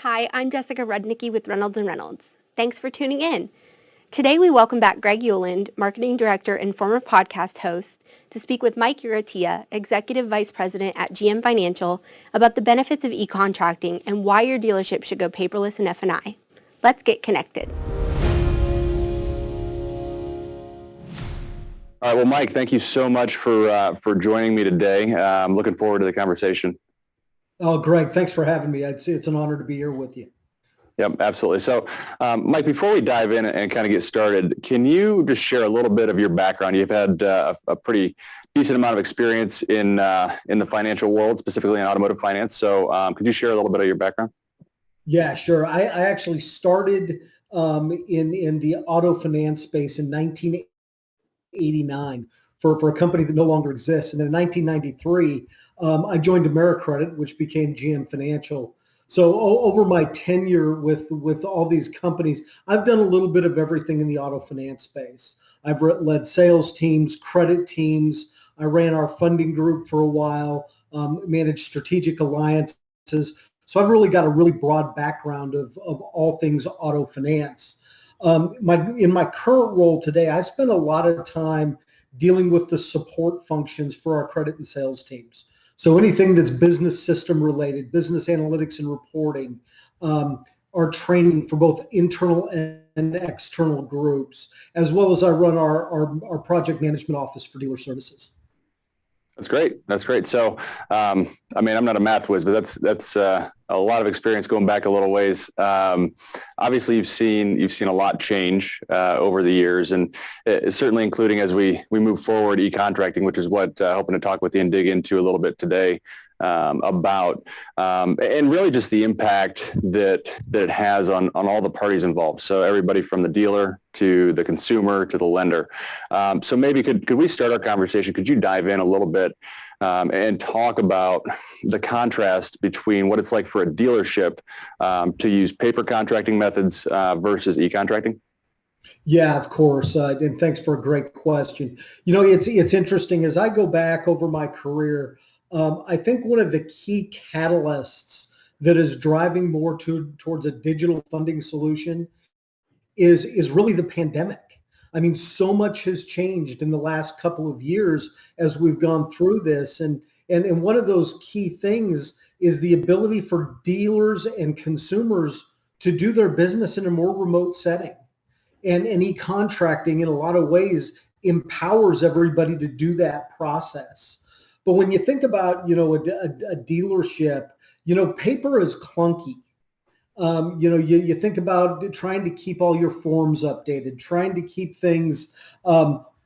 Hi, I'm Jessica Rudnicki with Reynolds & Reynolds. Thanks for tuning in. Today we welcome back Greg Euland, Marketing Director and former podcast host, to speak with Mike Uratia, Executive Vice President at GM Financial, about the benefits of e-contracting and why your dealership should go paperless in F&I. Let's get connected. All right, well, Mike, thank you so much for joining me today. I'm looking forward to the conversation. Oh, Greg, thanks for having me. It's an honor to be here with you. Yep, absolutely. So, Mike, before we dive in and kind of get started, can you just share a little bit of your background? You've had a pretty decent amount of experience in the financial world, specifically in automotive finance. So, could you share a little bit of your background? Yeah, sure. I actually started in the auto finance space in 1989 for a company that no longer exists. And then in 1993, I joined AmeriCredit, which became GM Financial. So over my tenure with all these companies, I've done a little bit of everything in the auto finance space. I've led sales teams, credit teams. I ran our funding group for a while, managed strategic alliances. So I've really got a really broad background of all things auto finance. In my current role today, I spend a lot of time dealing with the support functions for our credit and sales teams. So anything that's business system related, business analytics and reporting, our training for both internal and external groups, as well as I run our project management office for dealer services. That's great. That's great. So, I mean, I'm not a math whiz, but that's a lot of experience going back a little ways. Obviously, you've seen a lot change over the years, and certainly including as we move forward, e-contracting, which is what hoping to talk with you and dig into a little bit today about, and really just the impact that it has on all the parties involved. So everybody from the dealer to the consumer to the lender. So maybe could we start our conversation? Could you dive in a little bit and talk about the contrast between what it's like for a dealership to use paper contracting methods versus e-contracting? Yeah, of course. And thanks for a great question. You know, it's interesting as I go back over my career. I think one of the key catalysts that is driving more towards a digital funding solution is really the pandemic. I mean, so much has changed in the last couple of years as we've gone through this. And one of those key things is the ability for dealers and consumers to do their business in a more remote setting. And e-contracting in a lot of ways empowers everybody to do that process. But when you think about, a dealership, paper is clunky. You think about trying to keep all your forms updated, trying to keep things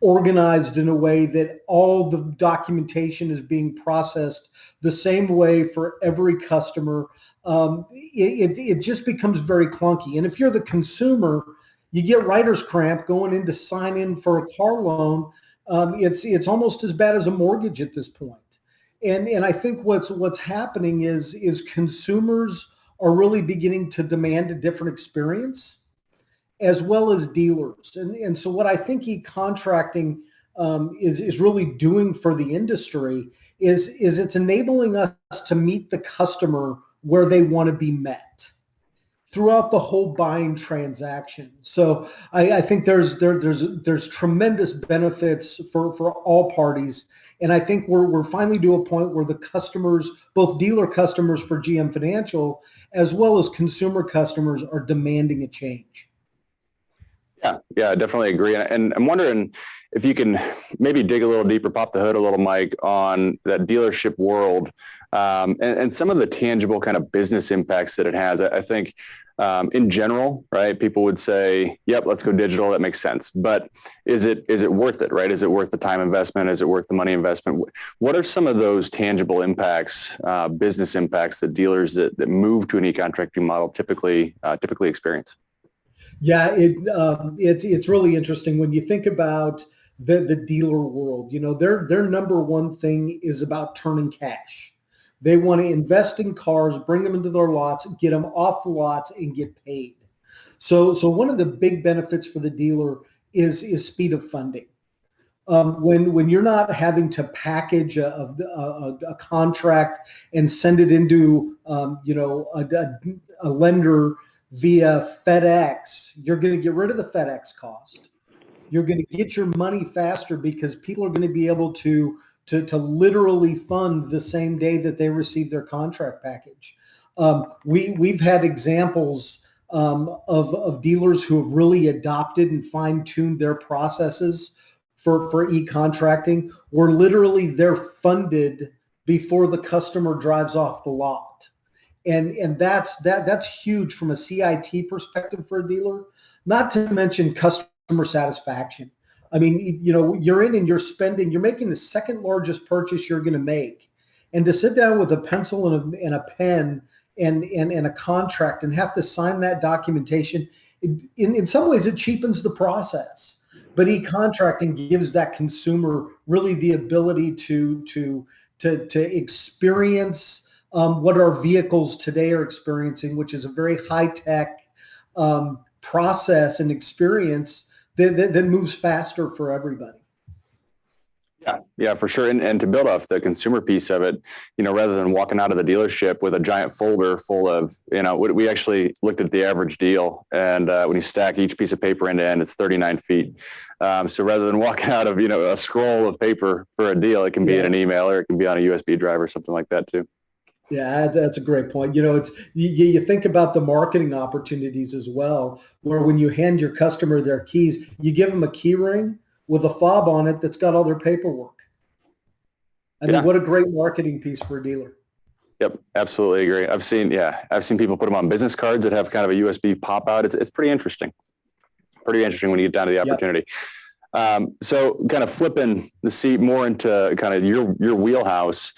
organized in a way that all the documentation is being processed the same way for every customer. It just becomes very clunky. And if you're the consumer, you get writer's cramp going in to sign in for a car loan. It's almost as bad as a mortgage at this point. And I think what's happening is consumers are really beginning to demand a different experience, as well as dealers. And so what I think e-contracting is really doing for the industry is it's enabling us to meet the customer where they want to be met throughout the whole buying transaction. So I think there's tremendous benefits for all parties. And I think we're finally to a point where the customers, both dealer customers for GM Financial, as well as consumer customers, are demanding a change. Yeah, I definitely agree. And I'm wondering if you can maybe dig a little deeper, pop the hood a little, Mike, on that dealership world and some of the tangible kind of business impacts that it has. I think in general, right, people would say, yep, let's go digital. That makes sense. But is it worth it, right? Is it worth the time investment? Is it worth the money investment? What are some of those tangible impacts, business impacts that dealers that move to an e-contracting model typically experience? Yeah, it's really interesting when you think about the dealer world. Their number one thing is about turning cash. They want to invest in cars, bring them into their lots, get them off the lots, and get paid. So one of the big benefits for the dealer is speed of funding. When you're not having to package a contract and send it into a lender via FedEx, you're going to get rid of the FedEx cost. You're going to get your money faster because people are going to be able to literally fund the same day that they receive their contract package. We've had examples of dealers who have really adopted and fine-tuned their processes for e-contracting, where literally they're funded before the customer drives off the lot. And that's huge from a CIT perspective for a dealer, not to mention customer satisfaction. I mean, you're in and you're making the second largest purchase you're going to make. And to sit down with a pencil and a pen and a contract and have to sign that documentation, in some ways it cheapens the process. But e-contracting gives that consumer really the ability to experience what our vehicles today are experiencing, which is a very high-tech process and experience that moves faster for everybody. Yeah, for sure. And to build off the consumer piece of it, rather than walking out of the dealership with a giant folder full of, we actually looked at the average deal, and when you stack each piece of paper end to end, it's 39 feet. So rather than walking out of, a scroll of paper for a deal, it can be in an email or it can be on a USB drive or something like that too. Yeah, that's a great point. It's you think about the marketing opportunities as well, where when you hand your customer their keys, you give them a key ring with a fob on it that's got all their paperwork. I mean, what a great marketing piece for a dealer. Yep, absolutely agree. I've seen people put them on business cards that have kind of a USB pop out. It's pretty interesting. Pretty interesting when you get down to the opportunity. So kind of flipping the seat more into kind of your wheelhouse.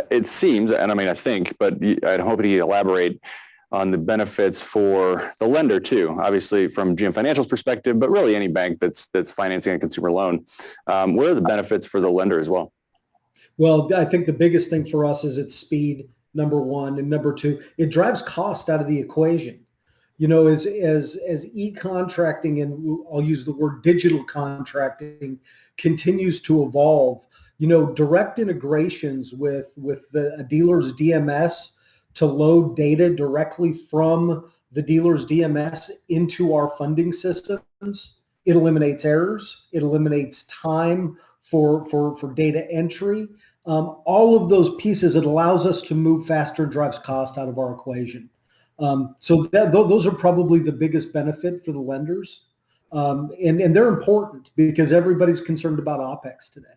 It seems, and I mean, I think, but I'd hope you elaborate on the benefits for the lender too, obviously from GM Financial's perspective, but really any bank that's financing a consumer loan. What are the benefits for the lender as well? Well, I think the biggest thing for us is its speed, number one, and number two, it drives cost out of the equation. As e-contracting, and I'll use the word digital contracting, continues to evolve, direct integrations with a dealer's DMS to load data directly from the dealer's DMS into our funding systems. It eliminates errors. It eliminates time for data entry. All of those pieces, it allows us to move faster, drives cost out of our equation. So those are probably the biggest benefit for the lenders. And they're important because everybody's concerned about OpEx today.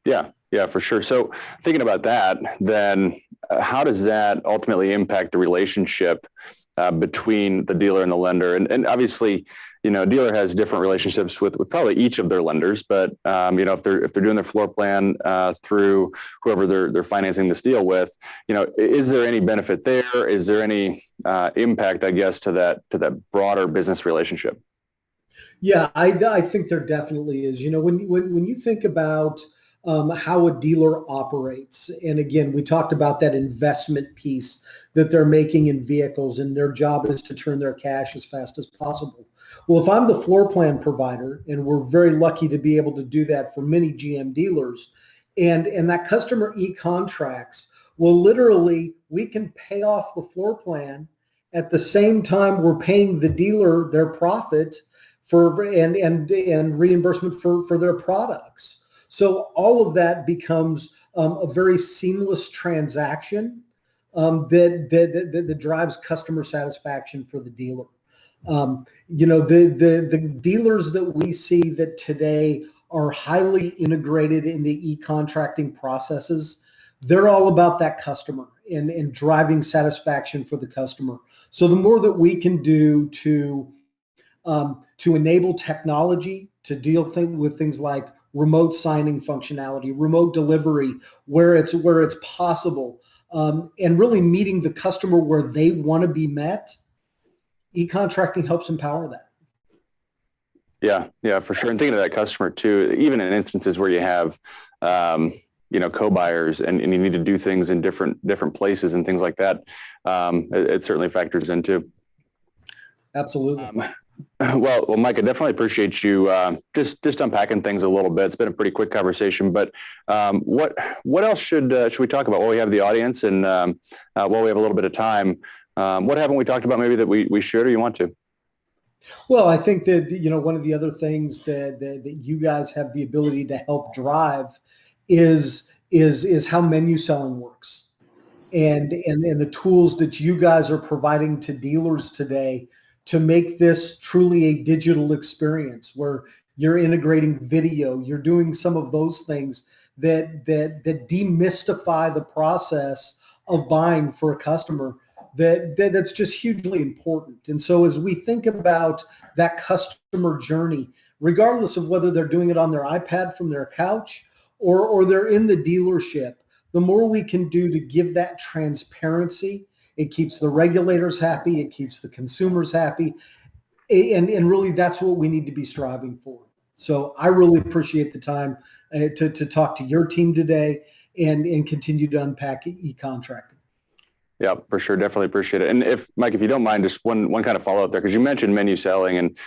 Yeah, for sure. So thinking about that, then how does that ultimately impact the relationship between the dealer and the lender? And obviously, a dealer has different relationships with probably each of their lenders, but if they're doing their floor plan through whoever they're financing this deal with, is there any benefit there? Is there any impact, I guess, to that broader business relationship? Yeah, I think there definitely is. When you think about how a dealer operates. And again, we talked about that investment piece that they're making in vehicles, and their job is to turn their cash as fast as possible. Well, if I'm the floor plan provider, and we're very lucky to be able to do that for many GM dealers, and that customer e-contracts, well, literally, we can pay off the floor plan at the same time we're paying the dealer their profit and reimbursement for their products. So all of that becomes a very seamless transaction that drives customer satisfaction for the dealer. The dealers that we see that today are highly integrated into e-contracting processes, they're all about that customer and driving satisfaction for the customer. So the more that we can do to enable technology to deal with things like remote signing functionality, remote delivery, where it's possible, and really meeting the customer where they want to be met, e-contracting helps empower that. Yeah, for sure. And thinking of that customer too, even in instances where you have, co-buyers and you need to do things in different places and things like that, it certainly factors in too. Absolutely. Well, Mike, I definitely appreciate you just unpacking things a little bit. It's been a pretty quick conversation, but what else should we talk about while we have the audience and while we have a little bit of time? What haven't we talked about maybe that we should or you want to? Well, I think that, one of the other things that you guys have the ability to help drive is how menu selling works, and the tools that you guys are providing to dealers today to make this truly a digital experience where you're integrating video, you're doing some of those things that demystify the process of buying for a customer that's just hugely important. And so as we think about that customer journey, regardless of whether they're doing it on their iPad from their couch or they're in the dealership, the more we can do to give that transparency, it keeps the regulators happy, it keeps the consumers happy, and really that's what we need to be striving for. So I really appreciate the time to talk to your team today and continue to unpack e-contracting. Yeah, for sure. Definitely appreciate it. And Mike, if you don't mind, just one kind of follow up there, because you mentioned menu selling, and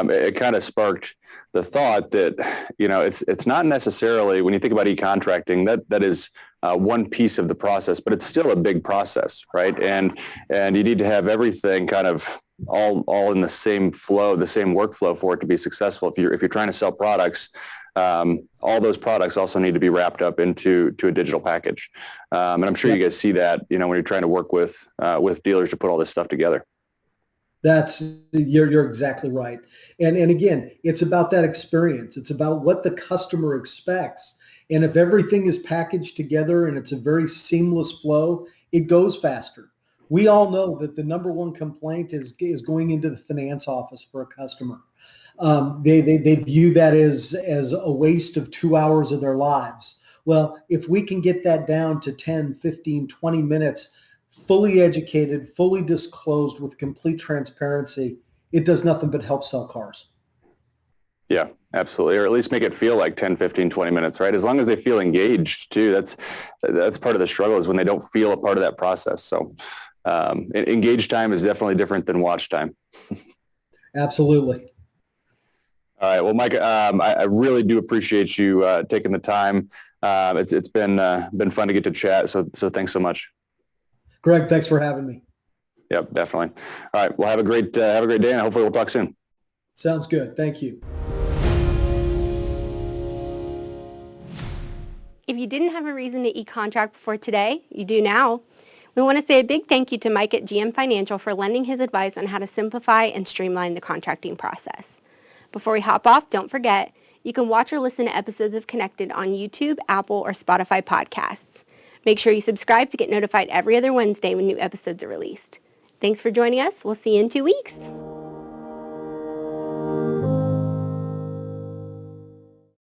it kind of sparked the thought that, it's not necessarily, when you think about e-contracting, that is one piece of the process, but it's still a big process, right? And you need to have everything kind of all in the same flow, the same workflow for it to be successful. If you're trying to sell products, all those products also need to be wrapped up into a digital package. And I'm sure you guys see that, when you're trying to work with dealers to put all this stuff together. You're exactly right. And again, it's about that experience. It's about what the customer expects. And if everything is packaged together and it's a very seamless flow, it goes faster. We all know that the number one complaint is going into the finance office for a customer. They view that as a waste of 2 hours of their lives. Well, if we can get that down to 10, 15, 20 minutes, fully educated, fully disclosed with complete transparency, it does nothing but help sell cars. Yeah, absolutely. Or at least make it feel like 10, 15, 20 minutes, right? As long as they feel engaged too. That's part of the struggle, is when they don't feel a part of that process. So engaged time is definitely different than watch time. Absolutely. All right. Well, Mike, I really do appreciate you taking the time. It's been fun to get to chat. So thanks so much. Greg, thanks for having me. Yep, definitely. All right. Well, have a great day, and hopefully we'll talk soon. Sounds good. Thank you. If you didn't have a reason to e-contract before today, you do now. We want to say a big thank you to Mike at GM Financial for lending his advice on how to simplify and streamline the contracting process. Before we hop off, don't forget, you can watch or listen to episodes of Connected on YouTube, Apple, or Spotify podcasts. Make sure you subscribe to get notified every other Wednesday when new episodes are released. Thanks for joining us. We'll see you in 2 weeks.